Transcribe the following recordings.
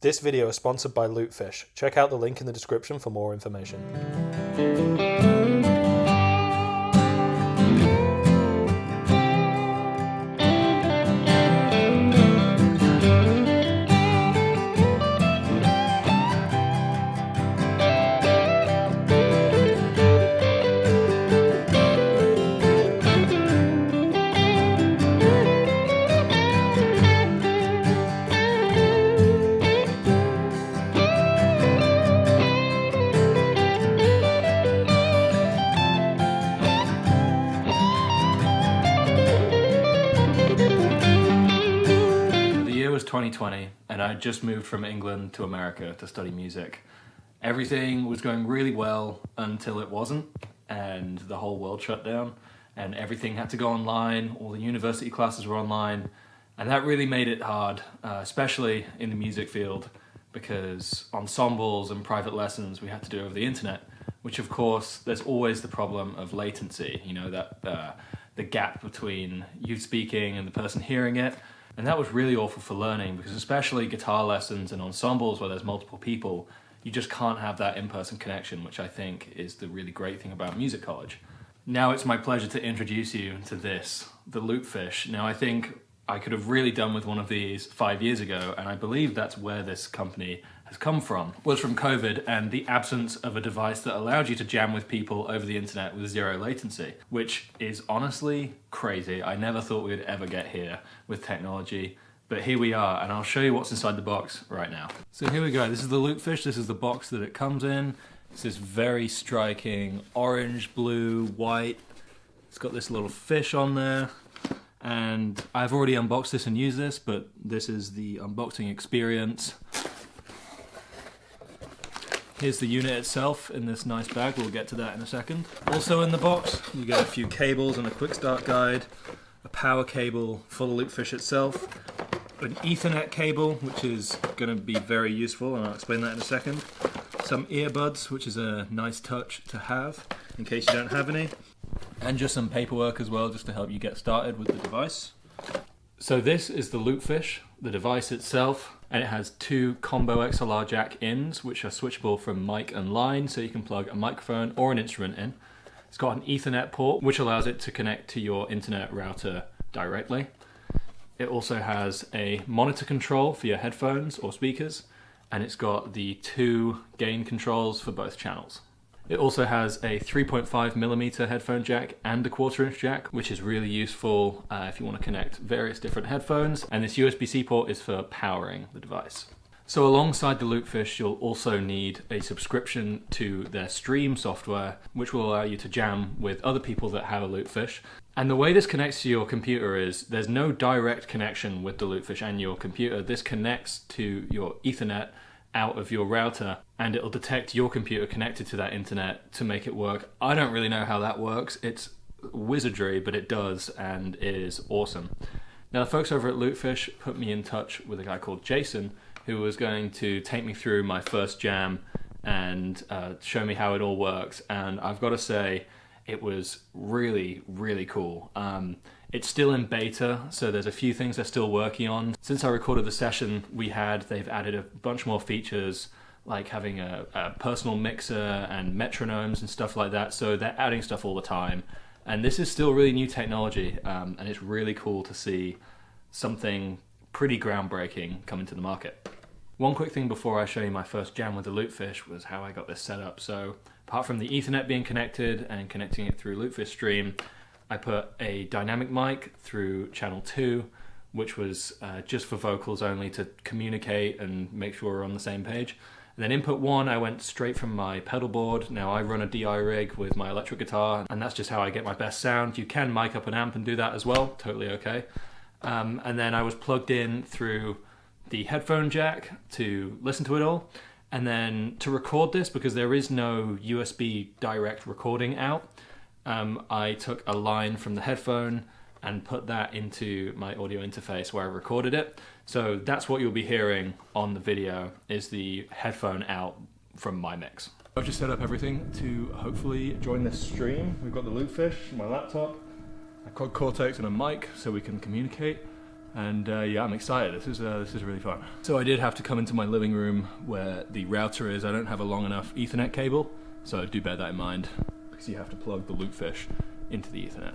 This video is sponsored by Lutefish. Check out the link in the description for more information. It was 2020 and I just moved from England to America to study music. Everything was going really well until it wasn't, and the whole world shut down and everything had to go online. All the university classes were online, and that really made it hard, especially in the music field, because ensembles and private lessons we had to do over the internet, which of course there's always the problem of latency, you know, that the gap between you speaking and the person hearing it. And that was really awful for learning, because especially guitar lessons and ensembles where there's multiple people, you just can't have that in-person connection, which I think is the really great thing about music college. Now it's my pleasure to introduce you to this, the Lutefish. Now I think I could have really done with one of these 5 years ago, and I believe that's where this company has come from. Was from COVID and the absence of a device that allowed you to jam with people over the internet with zero latency, which is honestly crazy. I never thought we would ever get here with technology, but here we are, and I'll show you what's inside the box right now. So here we go, this is the Lutefish, this is the box that it comes in. It's this very striking orange, blue, white. It's got this little fish on there. And I've already unboxed this and used this, but this is the unboxing experience. Here's the unit itself in this nice bag, we'll get to that in a second. Also in the box, you get a few cables and a quick start guide, a power cable for the Lutefish itself, an Ethernet cable, which is going to be very useful, and I'll explain that in a second, some earbuds, which is a nice touch to have in case you don't have any, and just some paperwork as well, just to help you get started with the device. So this is the Lutefish, the device itself, and it has two combo XLR jack ins, which are switchable from mic and line, so you can plug a microphone or an instrument in. It's got an Ethernet port, which allows it to connect to your internet router directly. It also has a monitor control for your headphones or speakers, and it's got the two gain controls for both channels. It also has a 3.5mm headphone jack and a 1/4 inch jack, which is really useful if you want to connect various different headphones. And this USB-C port is for powering the device. So alongside the Lutefish, you'll also need a subscription to their Stream software, which will allow you to jam with other people that have a Lutefish. And the way this connects to your computer is there's no direct connection with the Lutefish and your computer. This connects to your Ethernet out of your router, and it'll detect your computer connected to that internet to make it work. I don't really know how that works. It's wizardry, but it does, and it is awesome. Now the folks over at Lutefish put me in touch with a guy called Jason, who was going to take me through my first jam and show me how it all works, and I've got to say it was really, really cool. It's still in beta, so there's a few things they're still working on. Since I recorded the session they've added a bunch more features, like having a personal mixer and metronomes and stuff like that, so they're adding stuff all the time. And this is still really new technology, and it's really cool to see something pretty groundbreaking come into the market. One quick thing before I show you my first jam with the Lutefish was how I got this set up. So apart from the Ethernet being connected and connecting it through Lutefish Stream, I put a dynamic mic through channel 2, which was just for vocals only to communicate and make sure we're on the same page. And then input 1, I went straight from my pedal board. Now I run a DI rig with my electric guitar, and that's just how I get my best sound. You can mic up an amp and do that as well, totally okay. And then I was plugged in through the headphone jack to listen to it all. And then to record this, because there is no USB direct recording out, I took a line from the headphone and put that into my audio interface where I recorded it. So that's what you'll be hearing on the video, is the headphone out from my mix. I've just set up everything to hopefully join this stream. We've got the Lutefish, my laptop, a quad cortex and a mic so we can communicate. And yeah, I'm excited. This is really fun. So I did have to come into my living room where the router is. I don't have a long enough Ethernet cable, so do bear that in mind, because you have to plug the Lutefish into the Ethernet.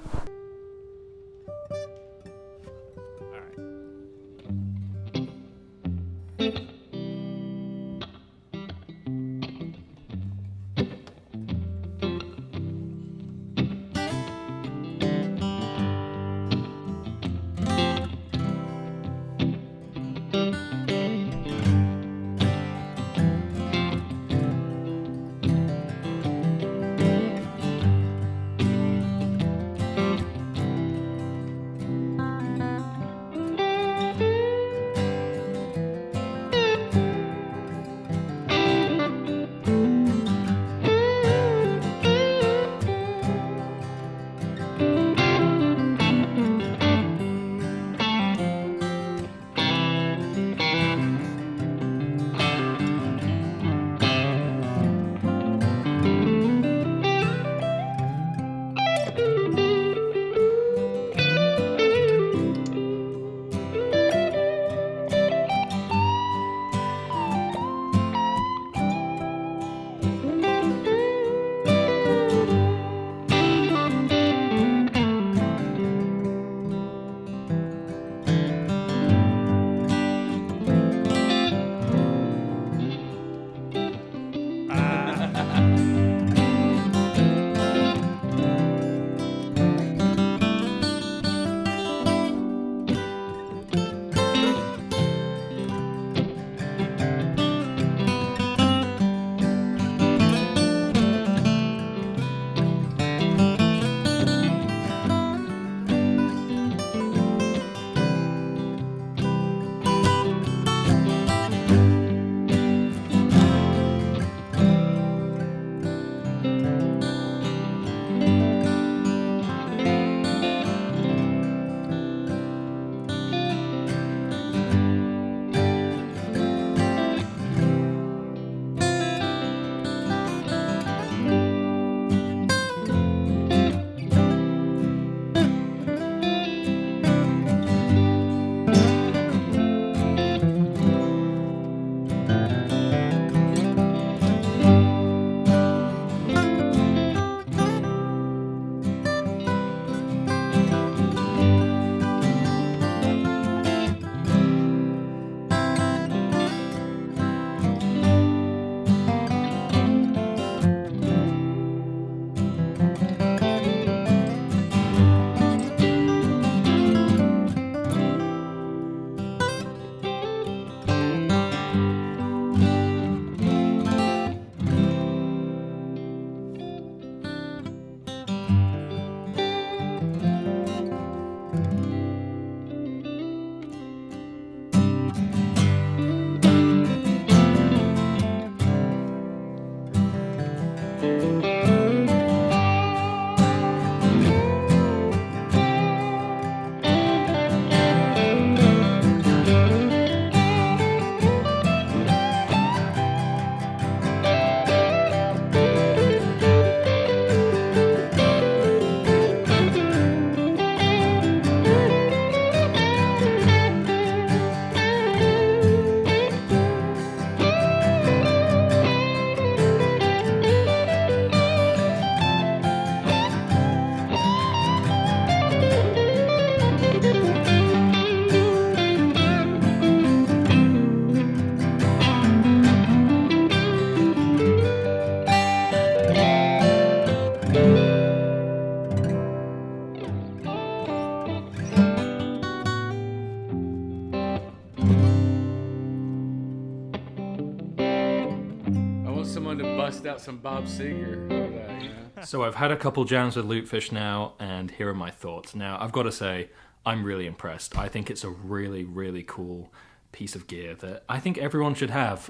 Someone to bust out some Bob Seger. So I've had a couple jams with Lutefish now, and here are my thoughts. Now, I've got to say, I'm really impressed. I think it's a really, really cool piece of gear that I think everyone should have.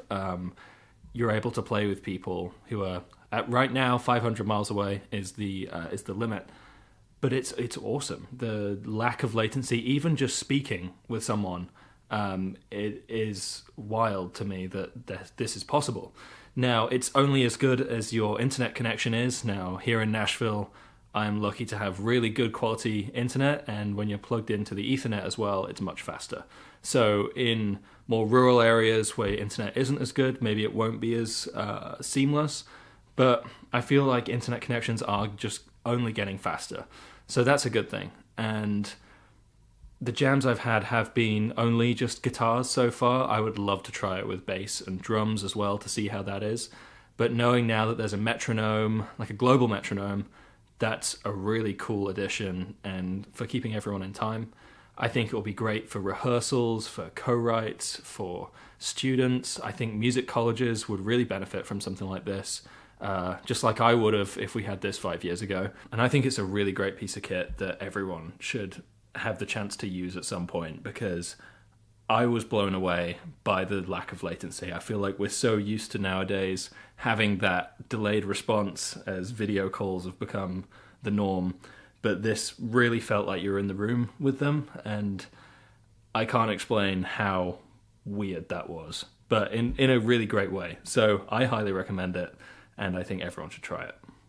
You're able to play with people who are, right now, 500 miles away is the limit. But it's awesome. The lack of latency, even just speaking with someone, it is wild to me that this is possible. Now, it's only as good as your internet connection is. Now, here in Nashville, I'm lucky to have really good quality internet, and when you're plugged into the Ethernet as well, it's much faster. So in more rural areas where internet isn't as good, maybe it won't be as seamless, but I feel like internet connections are just only getting faster. So that's a good thing. And the jams I've had have been only just guitars so far. I would love to try it with bass and drums as well to see how that is. But knowing now that there's a metronome, like a global metronome, that's a really cool addition, and for keeping everyone in time. I think it will be great for rehearsals, for co-writes, for students. I think music colleges would really benefit from something like this, just like I would have if we had this 5 years ago. And I think it's a really great piece of kit that everyone should have the chance to use at some point, because I was blown away by the lack of latency. I feel like we're so used to nowadays having that delayed response as video calls have become the norm. But this really felt like you were in the room with them, and I can't explain how weird that was, but in a really great way. So I highly recommend it, and I think everyone should try it.